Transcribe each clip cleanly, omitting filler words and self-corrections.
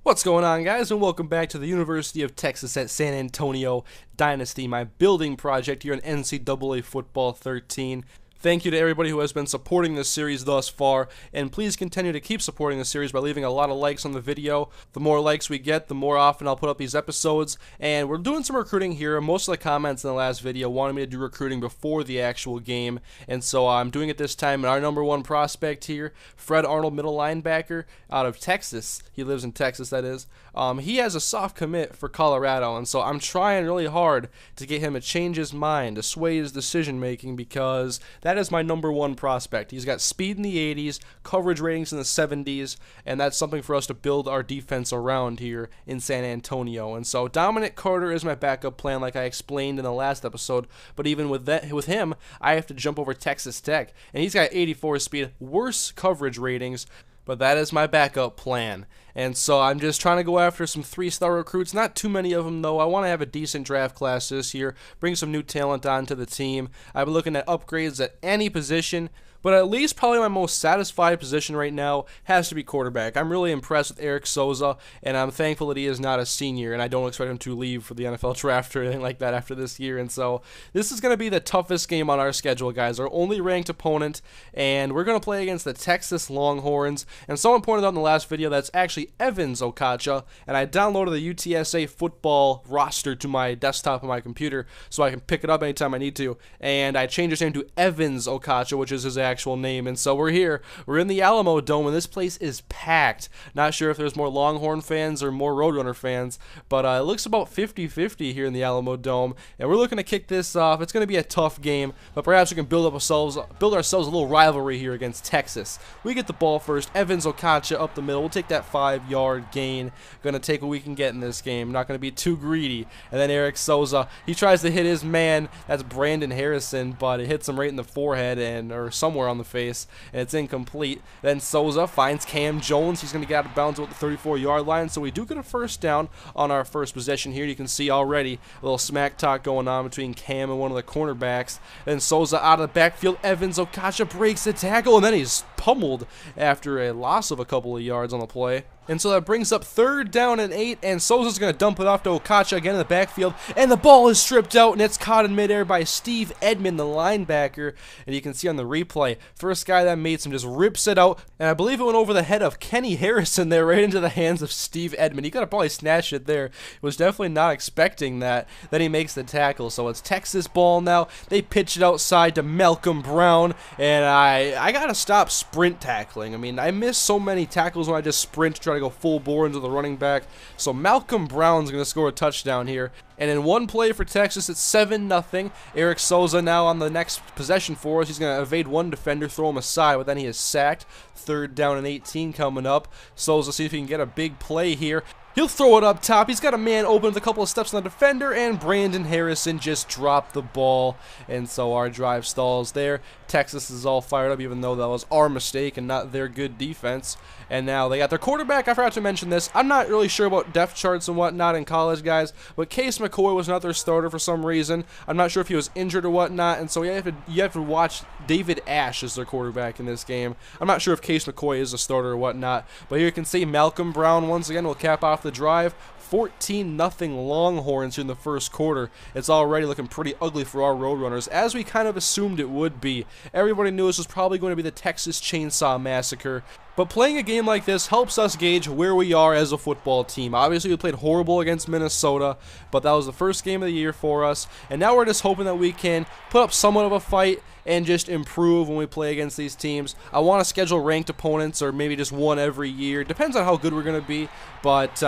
What's going on, guys, and welcome back to the University of Texas at San Antonio Dynasty, my building project here in NCAA Football 13. Thank you to everybody who has been supporting this series thus far, and please continue to keep supporting the series by leaving a lot of likes on the video. The more likes we get, the more often I'll put up these episodes, and we're doing some recruiting here. Most of the comments in the last video wanted me to do recruiting before the actual game, and so I'm doing it this time. And our number one prospect here, Fred Arnold, middle linebacker out of Texas. He lives in Texas, that is. He has a soft commit for Colorado, and so I'm trying really hard to get him to change his mind, to sway his decision making, because that is my number one prospect. He's got speed in the 80s, coverage ratings in the 70s, and that's something for us to build our defense around here in San Antonio. And so Dominic Carter is my backup plan, like I explained in the last episode. But even with him, I have to jump over Texas Tech, and he's got 84 speed, worse coverage ratings. But that is my backup plan. And so I'm just trying to go after some 3-star recruits. Not too many of them, though. I want to have a decent draft class this year, bring some new talent onto the team. I've been looking at upgrades at any position, but at least probably my most satisfied position right now has to be quarterback. I'm really impressed with Eric Souza, and I'm thankful that he is not a senior, and I don't expect him to leave for the NFL draft or anything like that after this year. And so this is going to be the toughest game on our schedule, guys. Our only ranked opponent, and we're going to play against the Texas Longhorns. And someone pointed out in the last video that's actually Evans Okacha, and I downloaded the UTSA football roster to my desktop on my computer so I can pick it up anytime I need to, and I changed his name to Evans Okacha, which is his actual name. And so we're here, we're in the Alamo Dome, and this place is packed. Not sure if there's more Longhorn fans or more Roadrunner fans, but it looks about 50-50 here in the Alamo Dome, and we're looking to kick this off. It's going to be a tough game, but perhaps we can build ourselves a little rivalry here against Texas. We get the ball first. Evans Okacha up the middle. We'll take that 5-yard gain. Going to take what we can get in this game. Not going to be too greedy. And then Eric Souza, he tries to hit his man. That's Brandon Harrison, but it hits him right in the forehead or somewhere on the face, and it's incomplete. Then Souza finds Cam Jones. He's going to get out of bounds at the 34-yard line, so we do get a first down on our first possession here. You can see already a little smack talk going on between Cam and one of the cornerbacks. Then Souza out of the backfield. Evans Okacha breaks the tackle, and then he's pummeled after a loss of a couple of yards on the play. And so that brings up 3rd down and 8, and Souza's going to dump it off to Okacha again in the backfield, and the ball is stripped out, and it's caught in midair by Steve Edmond, the linebacker. And you can see on the replay, first guy that meets him just rips it out, and I believe it went over the head of Kenny Harrison there, right into the hands of Steve Edmond. He could have probably snatched it there. Was definitely not expecting that. Then he makes the tackle, so it's Texas ball now. They pitch it outside to Malcolm Brown, and I got to stop sprint tackling. I mean, I miss so many tackles when I just sprint to try to go full bore into the running back. So Malcolm Brown's going to score a touchdown here. And in one play for Texas, it's 7-0. Eric Souza now on the next possession for us. He's going to evade one defender, throw him aside, but then he is sacked. 3rd down and 18 coming up. Souza, see if he can get a big play here. He'll throw it up top. He's got a man open with a couple of steps on the defender, and Brandon Harrison just dropped the ball. And so our drive stalls there. Texas is all fired up, even though that was our mistake and not their good defense. And now they got their quarterback. I forgot to mention this. I'm not really sure about depth charts and whatnot in college, guys, but Case McCoy was not their starter for some reason. I'm not sure if he was injured or whatnot, and so you have to watch David Ash as their quarterback in this game. I'm not sure if Case McCoy is a starter or whatnot, but here you can see Malcolm Brown once again will cap off the drive. 14-0 Longhorns here in the first quarter. It's already looking pretty ugly for our Roadrunners, as we kind of assumed it would be. Everybody knew this was probably going to be the Texas Chainsaw Massacre. But playing a game like this helps us gauge where we are as a football team. Obviously, we played horrible against Minnesota, but that was the first game of the year for us. And now we're just hoping that we can put up somewhat of a fight and just improve when we play against these teams. I want to schedule ranked opponents, or maybe just one every year. Depends on how good we're going to be. But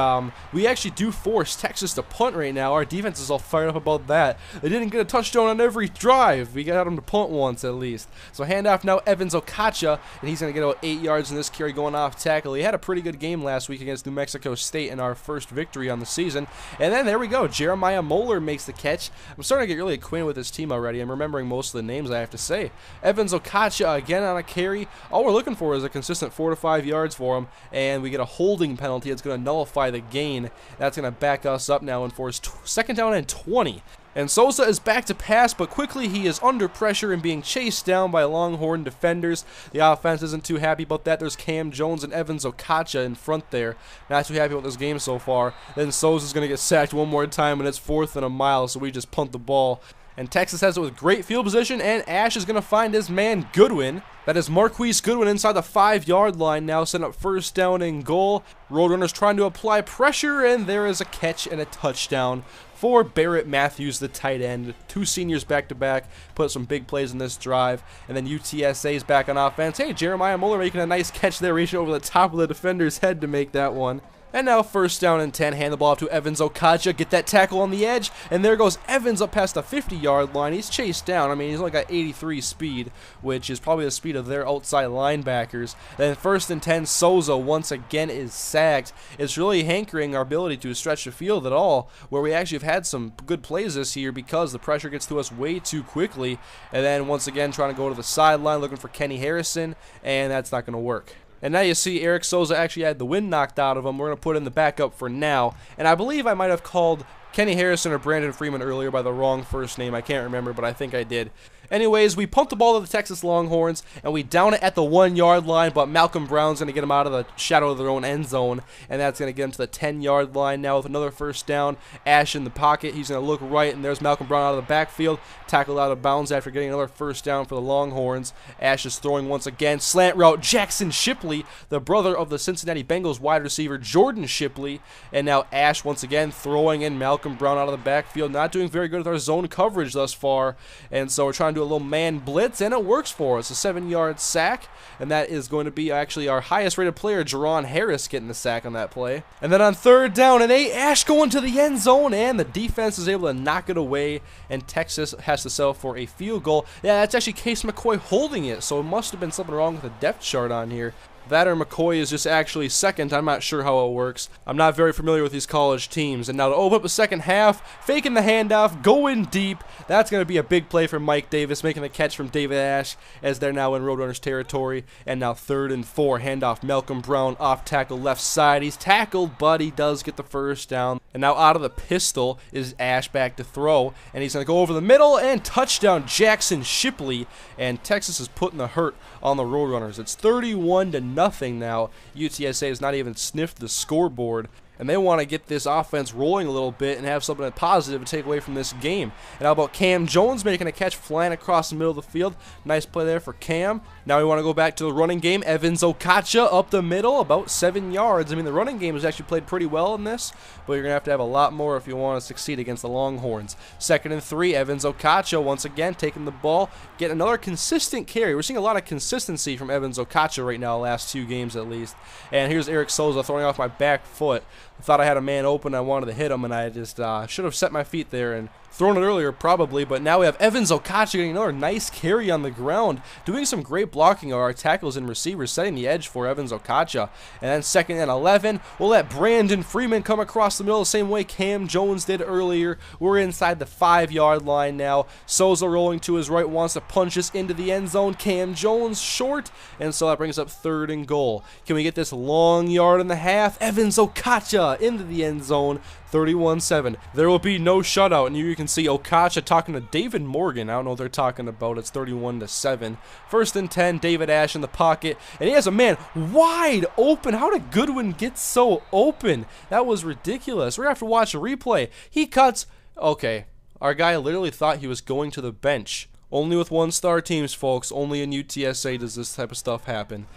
we actually do force Texas to punt right now. Our defense is all fired up about that. They didn't get a touchdown on every drive. We got them to punt once at least. So handoff now, Evans Okacha, and he's going to get about 8 yards in this carry going off tackle. He had a pretty good game last week against New Mexico State in our first victory on the season. And then there we go. Jeremiah Moeller makes the catch. I'm starting to get really acquainted with this team already. I'm remembering most of the names, I have to say. Evans Okacha again on a carry. All we're looking for is a consistent 4 to 5 yards for him, and we get a holding penalty. It's going to nullify the gain. That's going to back us up now and force 2nd down and 20. And Souza is back to pass, but quickly he is under pressure and being chased down by Longhorn defenders. The offense isn't too happy about that. There's Cam Jones and Evans Okacha in front there. Not too happy with this game so far. Then Souza's going to get sacked one more time, and it's 4th and a mile, so we just punt the ball. And Texas has it with great field position, and Ash is going to find his man Goodwin. That is Marquise Goodwin inside the 5-yard line now, setting up 1st down and goal. Roadrunners trying to apply pressure, and there is a catch and a touchdown for Barrett Matthews, the tight end. 2 seniors back-to-back, put some big plays in this drive. And then UTSA is back on offense. Hey, Jeremiah Muller making a nice catch there, reaching over the top of the defender's head to make that one. And now 1st down and 10, hand the ball off to Evans Okacha, get that tackle on the edge, and there goes Evans up past the 50-yard line. He's chased down. I mean, he's only got 83 speed, which is probably the speed of their outside linebackers. Then 1st and 10, Souza once again is sacked. It's really hankering our ability to stretch the field at all, where we actually have had some good plays this year because the pressure gets to us way too quickly. And then once again trying to go to the sideline looking for Kenny Harrison, and that's not going to work. And now you see Eric Souza actually had the wind knocked out of him. We're going to put in the backup for now. And I believe I might have called Kenny Harrison or Brandon Freeman earlier by the wrong first name. I can't remember, but I think I did. Anyways, we punt the ball to the Texas Longhorns, and we down it at the 1-yard line, but Malcolm Brown's going to get them out of the shadow of their own end zone, and that's going to get them to the 10-yard line now with another 1st down. Ash in the pocket. He's going to look right, and there's Malcolm Brown out of the backfield, tackled out of bounds after getting another 1st down for the Longhorns. Ash is throwing once again. Slant route, Jackson Shipley, the brother of the Cincinnati Bengals wide receiver Jordan Shipley, and now Ash once again throwing in Malcolm Brown out of the backfield. Not doing very good with our zone coverage thus far, and so we're trying to do a little man blitz, and it works for us. A 7-yard sack, and that is going to be actually our highest rated player, Jerron Harris, getting the sack on that play. And then on 3rd down and 8, Ash going to the end zone, and the defense is able to knock it away, and Texas has to settle for a field goal. Yeah, that's actually Case McCoy holding it, so it must have been something wrong with the depth chart on here. That or McCoy is just actually second. I'm not sure how it works. I'm not very familiar with these college teams. And now to open up the second half, faking the handoff, going deep. That's going to be a big play for Mike Davis, making the catch from David Ash as they're now in Roadrunners territory. And now 3rd and 4, handoff Malcolm Brown off tackle left side. He's tackled, but he does get the 1st down. And now out of the pistol is Ash back to throw. And he's going to go over the middle and touchdown Jackson Shipley. And Texas is putting the hurt on the Roadrunners. It's 31-0 now. UTSA has not even sniffed the scoreboard, and they want to get this offense rolling a little bit and have something positive to take away from this game. And how about Cam Jones making a catch flying across the middle of the field? Nice play there for Cam. Now we want to go back to the running game. Evans Okacha up the middle, about 7 yards. I mean, the running game has actually played pretty well in this, but you're going to have a lot more if you want to succeed against the Longhorns. 2nd and 3, Evans Okacha once again taking the ball, getting another consistent carry. We're seeing a lot of consistency from Evans Okacha right now, last 2 games at least. And here's Eric Souza throwing off my back foot. I thought I had a man open. I wanted to hit him, and I just should have set my feet there and thrown it earlier probably, but now we have Evans Okacha getting another nice carry on the ground, doing some great blocking of our tackles and receivers, setting the edge for Evans Okacha. And then 2nd and 11, we'll let Brandon Freeman come across the middle the same way Cam Jones did earlier. We're inside the 5-yard line now. Souza rolling to his right, wants to punch us into the end zone. Cam Jones short, and so that brings up 3rd and goal. Can we get this long yard and a half? Evans Okacha into the end zone. 31-7. There will be no shutout, and you can see Okacha talking to David Morgan. I don't know what they're talking about. It's 31-7. 1st and 10, David Ash in the pocket, and he has a man wide open. How did Goodwin get so open? That was ridiculous. We're going to have to watch a replay. He cuts. Okay, our guy literally thought he was going to the bench. Only with 1-star teams, folks. Only in UTSA does this type of stuff happen.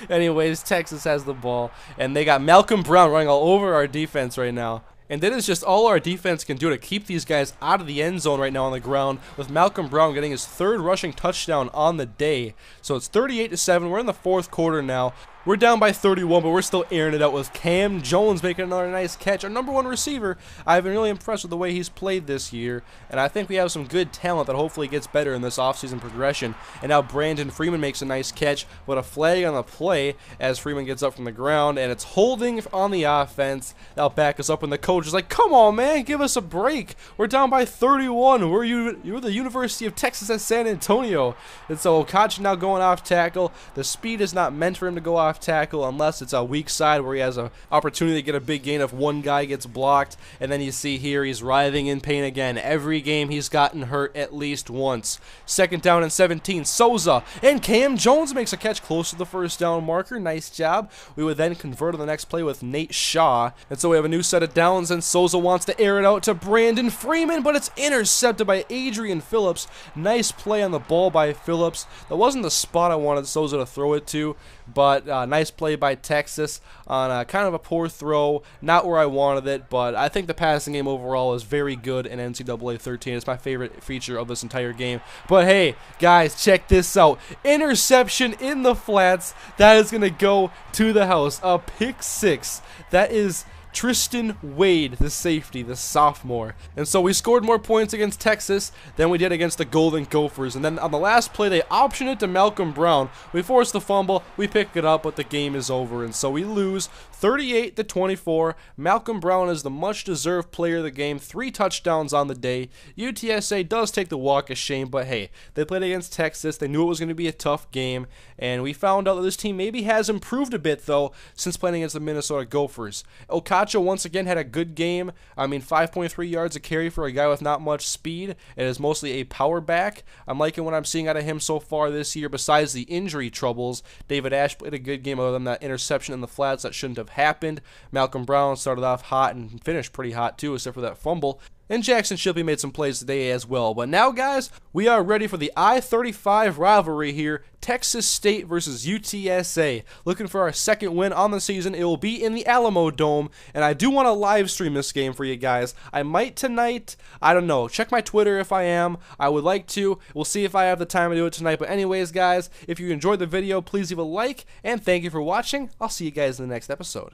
Anyways, Texas has the ball, and they got Malcolm Brown running all over our defense right now. And that is just all our defense can do to keep these guys out of the end zone right now on the ground, with Malcolm Brown getting his 3rd rushing touchdown on the day. So it's 38-7. We're in the 4th quarter now. We're down by 31, but we're still airing it out with Cam Jones making another nice catch. Our #1 receiver, I've been really impressed with the way he's played this year, and I think we have some good talent that hopefully gets better in this offseason progression. And now Brandon Freeman makes a nice catch with a flag on the play as Freeman gets up from the ground, and it's holding on the offense. That'll back us up, and the coach is like, come on, man, give us a break. We're down by 31. You're the University of Texas at San Antonio. And so Okacha now going off tackle. The speed is not meant for him to go off half tackle unless it's a weak side where he has an opportunity to get a big gain if one guy gets blocked. And then you see here he's writhing in pain again. Every game he's gotten hurt at least once. 2nd down and 17. Souza and Cam Jones makes a catch close to the first down marker. Nice job. We would then convert on the next play with Nate Shaw. And so we have a new set of downs, and Souza wants to air it out to Brandon Freeman, but it's intercepted by Adrian Phillips. Nice play on the ball by Phillips. That wasn't the spot I wanted Souza to throw it to, but nice play by Texas on kind of a poor throw. Not where I wanted it, but I think the passing game overall is very good in NCAA 13. It's my favorite feature of this entire game. But hey, guys, check this out. Interception in the flats. That is going to go to the house. A pick 6. That is Tristan Wade, the safety, the sophomore. And so we scored more points against Texas than we did against the Golden Gophers. And then on the last play, they optioned it to Malcolm Brown. We forced the fumble, we pick it up, but the game is over. And so we lose 38-24. Malcolm Brown is the much-deserved player of the game. 3 touchdowns on the day. UTSA does take the walk of shame, but hey, they played against Texas. They knew it was going to be a tough game. And we found out that this team maybe has improved a bit, though, since playing against the Minnesota Gophers. Okacho once again had a good game. I mean, 5.3 yards a carry for a guy with not much speed. It is mostly a power back. I'm liking what I'm seeing out of him so far this year, besides the injury troubles. David Ash played a good game other than that interception in the flats that shouldn't have happened. Malcolm Brown started off hot and finished pretty hot, too, except for that fumble. And Jackson Shipley made some plays today as well. But now, guys, we are ready for the I-35 rivalry here. Texas State versus UTSA. Looking for our 2nd win on the season. It will be in the Alamo Dome. And I do want to live stream this game for you guys. I might tonight. I don't know. Check my Twitter if I am. I would like to. We'll see if I have the time to do it tonight. But anyways, guys, if you enjoyed the video, please leave a like. And thank you for watching. I'll see you guys in the next episode.